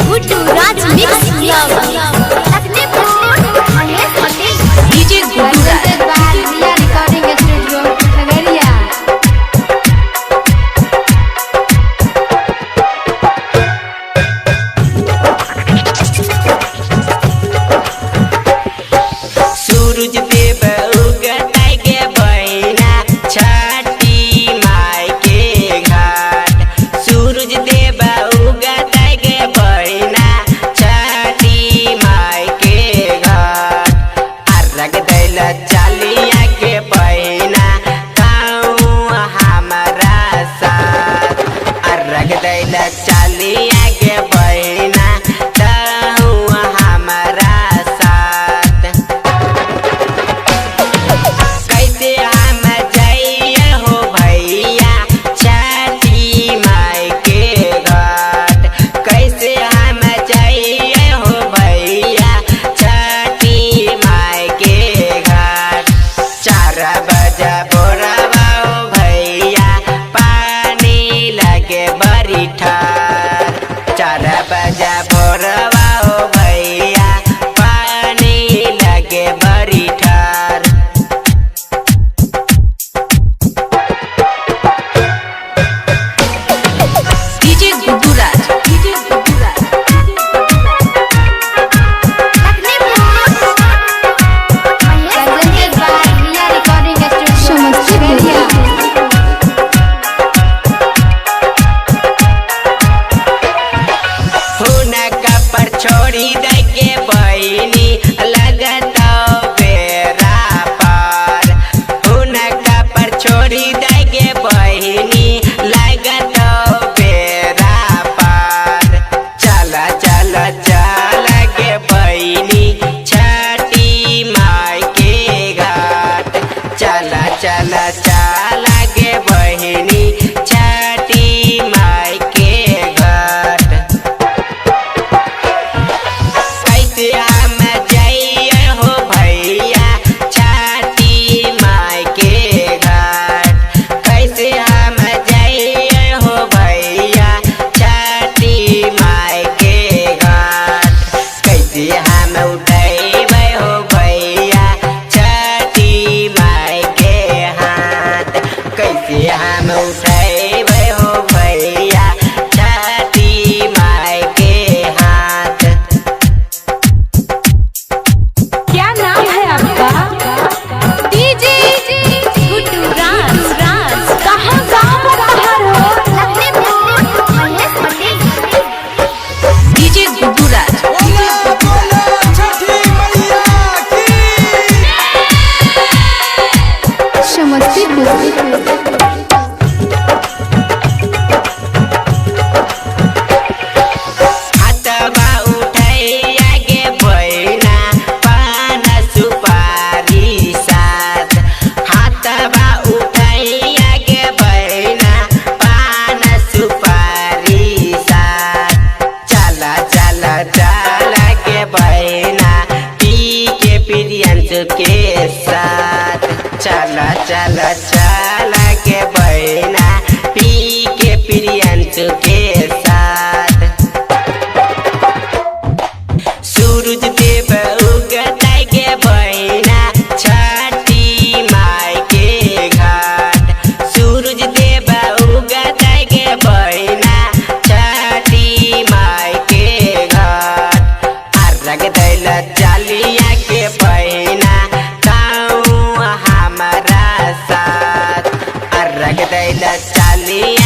गुड्डू राज mix किया अपने DJ Guddu राज recording studio Khagaria. सूरज देव उगताई के बहिना छठी माई के घाट। सूरज देव उगताई के बहिना छठी माई के घाट। अर्घ दैला चालिया के बहिना गाँव हमारा साथ। अर्घ दैला चालिया के बहिना गाँव हमारा साथ। कैसे हम जाइए हो भैया छठी माई के घाट। कैसे हम जाइए हो भैया छठी माई के घाट। 4 बजे भोरवा हो भैया पानी लगे बड़ी ठार। 4 बजे भोरवा हो भैया पानी लगे बड़ी ठार। डीजे गुड्डू राज रिकॉर्डिंग स्टूडियो हुनका पर छोड़ी दे के बहिनी लगता बेरा पार। हुनका पर छोड़ी दे के बहिनी लगता बेरा पार। चला चला चला के बहिनी छठी माई के घाट। चला चला चला के बहिनी छठी माई के घाट। कैसे हम जाइए हो भैया छठी माई के घाट। कैसे हम जाइए हो भैया छठी माई के घाट। कैसे हम उठेबै हो भैया छठी माई के हाथ। कैसे हम उठेबै हो भैया छठी माई के हाथ। क्या नाम है आपका? डीजे गुड्डू राज कहाँ गाँव बाहर हो? डीजे गुड्डू राज हाथवा उठैया के बहिना पान सुपारी साथ। हाथवा उठैया के बहिना पान सुपारी साथ। चला चला चला के बहिना पी के प्रियंशु के साथ। चला चला चला के बहिना पी के प्रियंशु के साथ। सूरज देव उगताई के बहिना छठी माई के घाट। सूरज देव उगताई के बहिना छठी माई के घाट। अर्घ दैला चालिया के बहिना गाँव हमारा साथ। अर्घ दैला चालिया